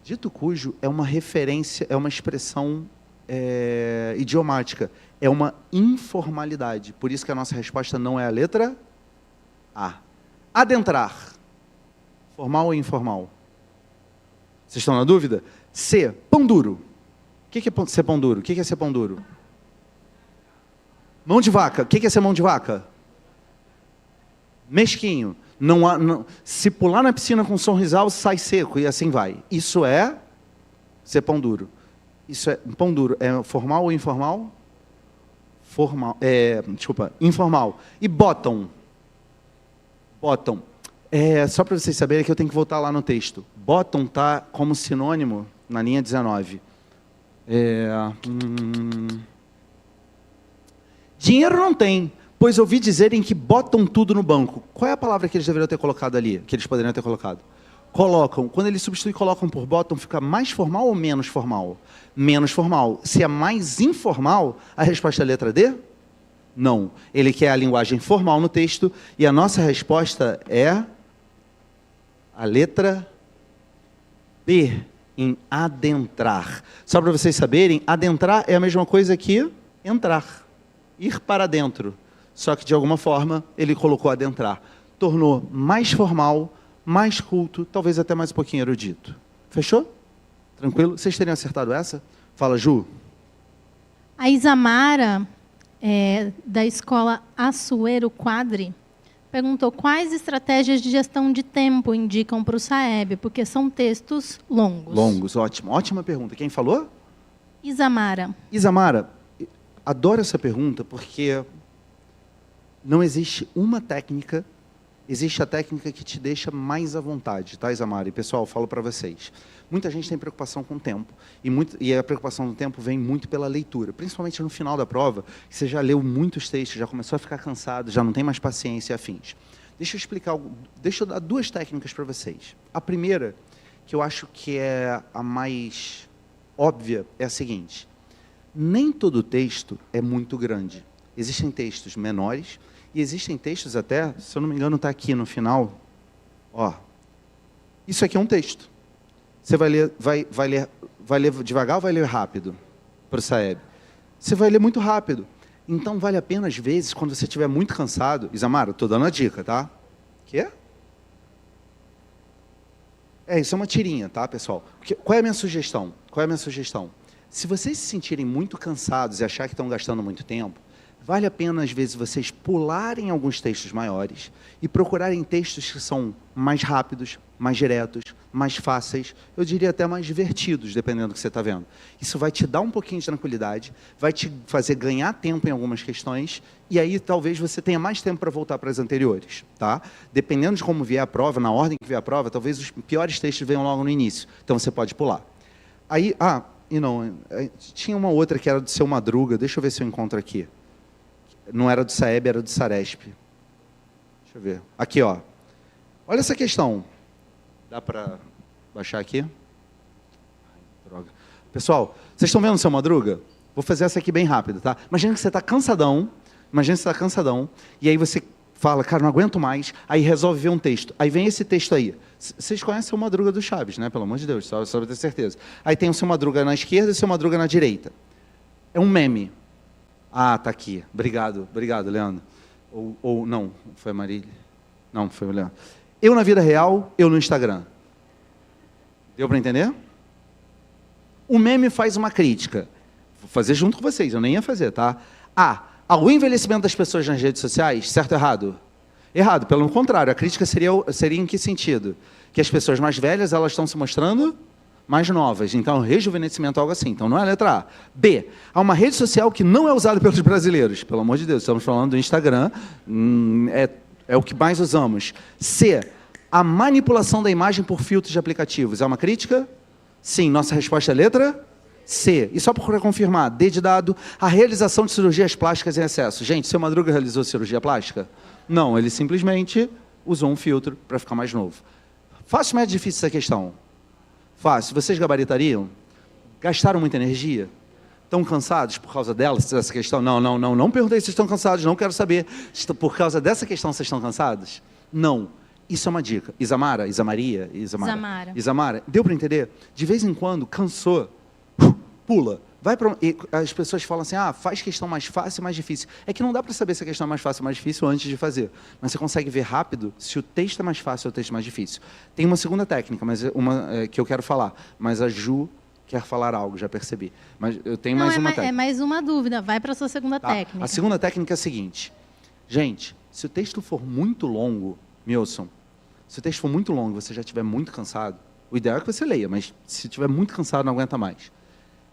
Speaker 2: Dito cujo é uma referência, é uma expressão idiomática. É uma informalidade. Por isso que a nossa resposta não é a letra A. Adentrar. Formal ou informal? Vocês estão na dúvida? C. Pão duro. O que é ser pão duro? O que é ser pão duro? Mão de vaca. O que é ser mão de vaca? Mesquinho. Se pular na piscina com um sorrisal, sai seco e assim vai. Isso é ser pão duro. Isso é pão duro. É formal ou informal? Formal. Informal. E bottom. Bottom. Só para vocês saberem que eu tenho que voltar lá no texto. Bottom está como sinônimo na linha 19. Dinheiro não tem, pois ouvi dizerem que botam tudo no banco. Qual é a palavra que eles deveriam ter colocado ali? Que eles poderiam ter colocado? Colocam. Quando eles substituem e colocam por bottom, fica mais formal ou menos formal? Menos formal. Se é mais informal, a resposta é a letra D? Não. Ele quer a linguagem formal no texto e a nossa resposta é a letra B, em adentrar. Só para vocês saberem, adentrar é a mesma coisa que entrar. Ir para dentro, só que de alguma forma ele colocou adentrar. Tornou mais formal, mais culto, talvez até mais um pouquinho erudito. Fechou? Tranquilo? Vocês teriam acertado essa? Fala, Ju.
Speaker 1: A Isamara, da escola Assuero Quadri, perguntou quais estratégias de gestão de tempo indicam para o SAEB, porque são textos longos.
Speaker 2: Longos, ótimo. Ótima pergunta. Quem falou?
Speaker 1: Isamara.
Speaker 2: Isamara. Adoro essa pergunta porque não existe uma técnica, existe a técnica que te deixa mais à vontade, tá, Isamara? E, pessoal, falo para vocês. Muita gente tem preocupação com o tempo, e a preocupação do tempo vem muito pela leitura, principalmente no final da prova, que você já leu muitos textos, já começou a ficar cansado, já não tem mais paciência e afins. Deixa eu dar duas técnicas para vocês. A primeira, que eu acho que é a mais óbvia, é a seguinte. Nem todo texto é muito grande. Existem textos menores e existem textos até, se eu não me engano, está aqui no final. Ó, isso aqui é um texto. Você vai ler devagar ou vai ler rápido para o SAEB? Você vai ler muito rápido. Então, vale a pena, às vezes, quando você estiver muito cansado... Isamara, estou dando a dica, tá? Quê? Isso é uma tirinha, tá, pessoal? Qual é a minha sugestão? Qual é a minha sugestão? Se vocês se sentirem muito cansados e achar que estão gastando muito tempo, vale a pena, às vezes, vocês pularem alguns textos maiores e procurarem textos que são mais rápidos, mais diretos, mais fáceis, eu diria até mais divertidos, dependendo do que você está vendo. Isso vai te dar um pouquinho de tranquilidade, vai te fazer ganhar tempo em algumas questões, e aí talvez você tenha mais tempo para voltar para as anteriores. Tá? Dependendo de como vier a prova, na ordem que vier a prova, talvez os piores textos venham logo no início, então você pode pular. Aí, tinha uma outra que era do Seu Madruga, deixa eu ver se eu encontro aqui. Não era do Saeb, era do Saresp. Deixa eu ver. Aqui, ó. Olha essa questão. Dá para baixar aqui? Ai, droga. Pessoal, vocês estão vendo o Seu Madruga? Vou fazer essa aqui bem rápido, tá? Imagina que você está cansadão. E aí você fala, cara, não aguento mais. Aí resolve ver um texto. Aí vem esse texto aí. Vocês conhecem o Seu Madruga do Chaves, né? Pelo amor de Deus, só para ter certeza. Aí tem o Seu Madruga na esquerda e o Seu Madruga na direita. É um meme. Ah, tá aqui. Obrigado, Leandro. Ou não, foi a Marília. Não, foi o Leandro. Eu na vida real, eu no Instagram. Deu para entender? O meme faz uma crítica. Vou fazer junto com vocês, eu nem ia fazer, tá? Ao envelhecimento das pessoas nas redes sociais, certo ou errado? Errado, pelo contrário, a crítica seria em que sentido? Que as pessoas mais velhas, elas estão se mostrando mais novas. Então, rejuvenescimento, algo assim. Então, não é a letra A. B, há uma rede social que não é usada pelos brasileiros. Pelo amor de Deus, estamos falando do Instagram. É o que mais usamos. C, a manipulação da imagem por filtros de aplicativos. É uma crítica? Sim. Nossa resposta é letra C. E só para confirmar, D de dado, a realização de cirurgias plásticas em excesso. Gente, Seu Madruga realizou cirurgia plástica? Não, ele simplesmente usou um filtro para ficar mais novo. Fácil, mas é difícil essa questão? Fácil. Vocês gabaritariam? Gastaram muita energia? Estão cansados por causa dessa questão? Não perguntei se estão cansados, não quero saber. Por causa dessa questão, vocês estão cansados? Não. Isso é uma dica. Isamara, deu para entender? De vez em quando, cansou, pula. E as pessoas falam assim, faz questão mais fácil e mais difícil. É que não dá para saber se a questão é mais fácil ou mais difícil antes de fazer. Mas você consegue ver rápido se o texto é mais fácil ou o texto é mais difícil. Tem uma segunda técnica, mas que eu quero falar. Mas a Ju quer falar algo, já percebi. Mas eu tenho mais uma técnica.
Speaker 1: É mais uma dúvida. Vai para a sua segunda técnica.
Speaker 2: A segunda técnica é a seguinte. Gente, se o texto for muito longo, Milson, se o texto for muito longo e você já estiver muito cansado, o ideal é que você leia, mas se estiver muito cansado, não aguenta mais.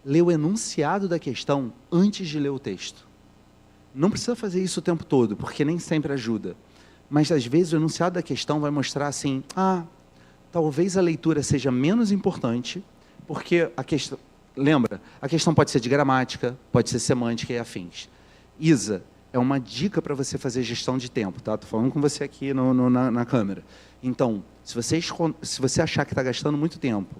Speaker 2: Lê o enunciado da questão antes de ler o texto. Não precisa fazer isso o tempo todo, porque nem sempre ajuda. Mas, às vezes, o enunciado da questão vai mostrar assim, talvez a leitura seja menos importante, porque a questão... Lembra? A questão pode ser de gramática, pode ser semântica e afins. Isa, é uma dica para você fazer gestão de tempo, tá? Estou falando com você aqui na câmera. Então, se você achar que está gastando muito tempo,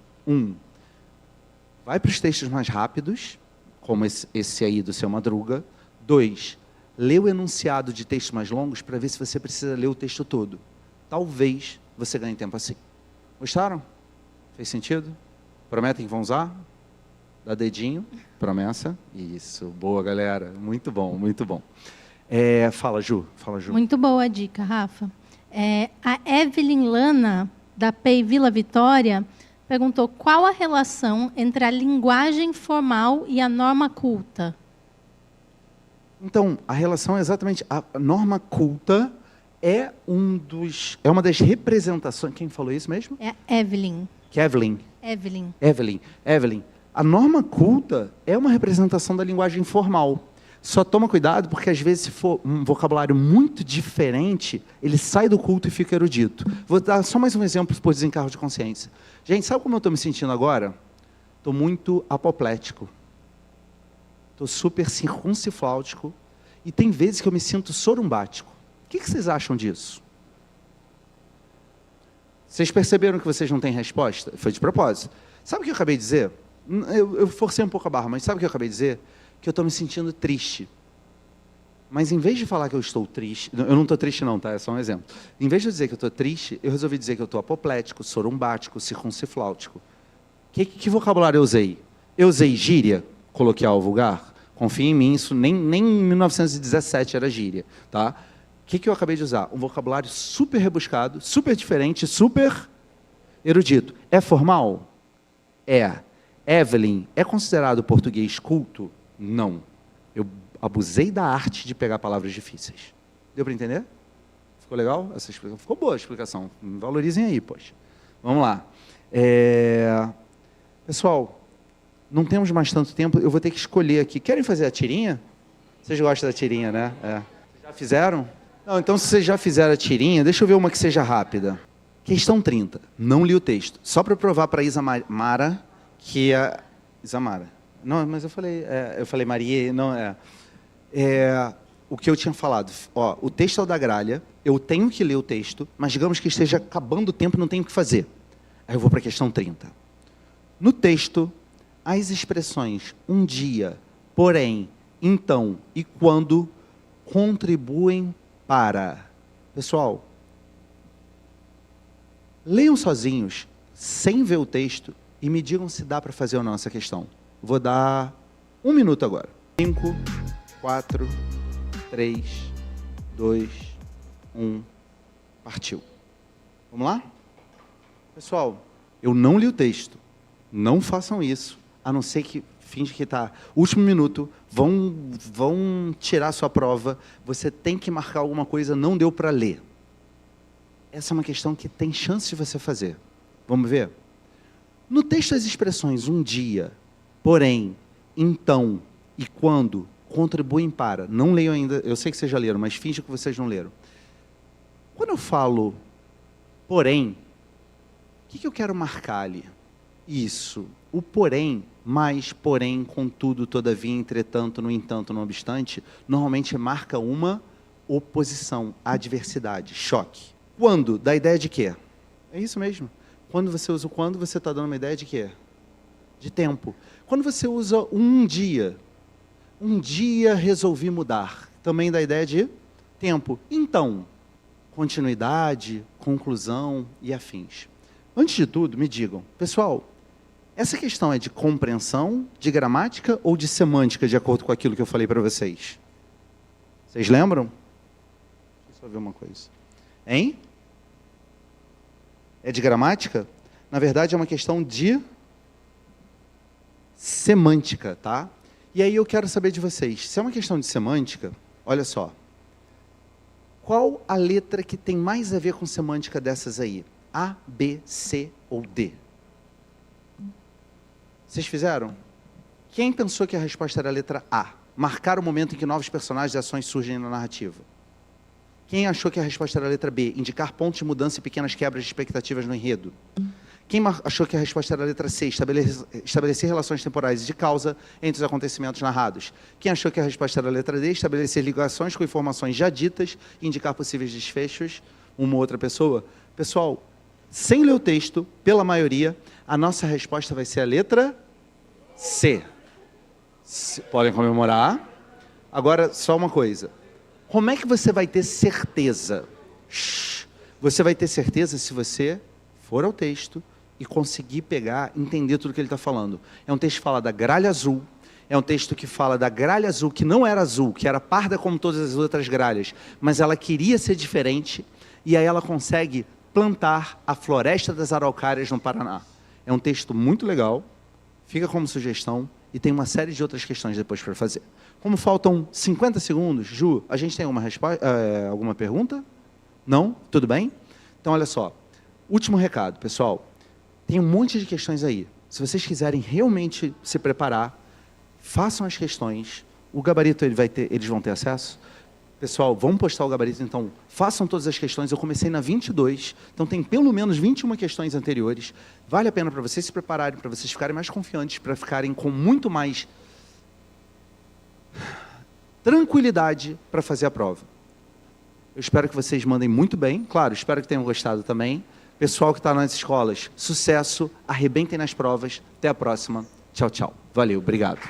Speaker 2: vai para os textos mais rápidos, como esse aí do Seu Madruga. 2, lê o enunciado de textos mais longos para ver se você precisa ler o texto todo. Talvez você ganhe tempo assim. Gostaram? Fez sentido? Prometem que vão usar? Dá dedinho. Promessa. Isso. Boa, galera. Muito bom, muito bom. Fala, Ju.
Speaker 1: Muito boa a dica, Rafa. A Evelyn Lana, da PEI Vila Vitória, perguntou qual a relação entre a linguagem formal e a norma culta.
Speaker 2: Então, a relação é exatamente... A norma culta é uma das representações... Quem falou isso mesmo?
Speaker 1: É Evelyn.
Speaker 2: Evelyn. A norma culta é uma representação da linguagem formal. Só toma cuidado, porque às vezes, se for um vocabulário muito diferente, ele sai do culto e fica erudito. Vou dar só mais um exemplo por desencargo de consciência. Gente, sabe como eu estou me sentindo agora? Estou muito apoplético. Estou super circuncifláutico. E tem vezes que eu me sinto sorumbático. O que vocês acham disso? Vocês perceberam que vocês não têm resposta? Foi de propósito. Sabe o que eu acabei de dizer? Eu forcei um pouco a barra, mas sabe o que eu acabei de dizer? Que eu estou me sentindo triste. Mas em vez de falar que eu estou triste... Eu não estou triste não, tá? É só um exemplo. Em vez de eu dizer que eu estou triste, eu resolvi dizer que eu estou apoplético, sorumbático, circuncifláutico. Que vocabulário eu usei? Eu usei gíria, coloquial vulgar? Confia em mim, isso nem em 1917 era gíria. Tá? O que eu acabei de usar? Um vocabulário super rebuscado, super diferente, super erudito. É formal? É Evelyn, é considerado português culto? Não. Eu abusei da arte de pegar palavras difíceis. Deu para entender? Ficou legal? Essa explicação? Ficou boa a explicação. Me valorizem aí, poxa. Vamos lá. Pessoal, não temos mais tanto tempo, eu vou ter que escolher aqui. Querem fazer a tirinha? Vocês gostam da tirinha, né? Vocês já fizeram? Não, então se vocês já fizeram a tirinha, deixa eu ver uma que seja rápida. Questão 30. Não li o texto. Só para provar para a Isamara que a... Isamara. Não, mas eu falei Maria, não é. O que eu tinha falado. Ó, o texto é o da gralha, eu tenho que ler o texto, mas digamos que esteja acabando o tempo e não tenho o que fazer. Aí eu vou para a questão 30. No texto, as expressões um dia, porém, então e quando contribuem para... Pessoal, leiam sozinhos, sem ver o texto, e me digam se dá para fazer ou não essa questão. Vou dar 1 minuto agora. 5, 4, 3, 2, 1, partiu. Vamos lá? Pessoal, eu não li o texto. Não façam isso, a não ser que finge que está... Último minuto, vão tirar sua prova, você tem que marcar alguma coisa, não deu para ler. Essa é uma questão que tem chance de você fazer. Vamos ver? No texto, as expressões um dia, porém, então e quando contribuem para... Não leio ainda, eu sei que vocês já leram, mas finge que vocês não leram. Quando eu falo porém, o que eu quero marcar ali? Isso. O porém, mas, porém, contudo, todavia, entretanto, no entanto, não obstante, normalmente marca uma oposição, adversidade, choque. Quando? Dá ideia de quê? É isso mesmo. Quando você usa o quando, você está dando uma ideia de quê? De tempo. Quando você usa um dia resolvi mudar, também dá ideia de tempo. Então, continuidade, conclusão e afins. Antes de tudo, me digam, pessoal, essa questão é de compreensão, de gramática ou de semântica, de acordo com aquilo que eu falei para vocês? Vocês lembram? Deixa eu só ver uma coisa. Hein? É de gramática? Na verdade, é uma questão de semântica, tá? E aí eu quero saber de vocês, se é uma questão de semântica, olha só, qual a letra que tem mais a ver com semântica dessas aí? A, B, C ou D? Vocês fizeram? Quem pensou que a resposta era a letra A? Marcar o momento em que novos personagens e ações surgem na narrativa. Quem achou que a resposta era a letra B? Indicar pontos de mudança e pequenas quebras de expectativas no enredo. Quem achou que a resposta era a letra C? Estabelecer relações temporais de causa entre os acontecimentos narrados. Quem achou que a resposta era a letra D? Estabelecer ligações com informações já ditas e indicar possíveis desfechos. Uma ou outra pessoa. Pessoal, sem ler o texto, pela maioria, a nossa resposta vai ser a letra C. Podem comemorar. Agora, só uma coisa. Como é que você vai ter certeza? Você vai ter certeza se você for ao texto e conseguir pegar, entender tudo que ele está falando. É um texto que fala da gralha azul, é um texto que fala da gralha azul, que não era azul, que era parda como todas as outras gralhas, mas ela queria ser diferente, e aí ela consegue plantar a floresta das araucárias no Paraná. É um texto muito legal, fica como sugestão, e tem uma série de outras questões depois para fazer. Como faltam 50 segundos, Ju, a gente tem alguma pergunta? Não? Tudo bem? Então, olha só. Último recado, pessoal. Tem um monte de questões aí. Se vocês quiserem realmente se preparar, façam as questões. O gabarito eles vão ter acesso. Pessoal, vamos postar o gabarito, então façam todas as questões. Eu comecei na 22, então tem pelo menos 21 questões anteriores. Vale a pena para vocês se prepararem, para vocês ficarem mais confiantes, para ficarem com muito mais tranquilidade para fazer a prova. Eu espero que vocês mandem muito bem. Claro, espero que tenham gostado também. Pessoal que está nas escolas, sucesso, arrebentem nas provas. Até a próxima. Tchau, tchau. Valeu, obrigado.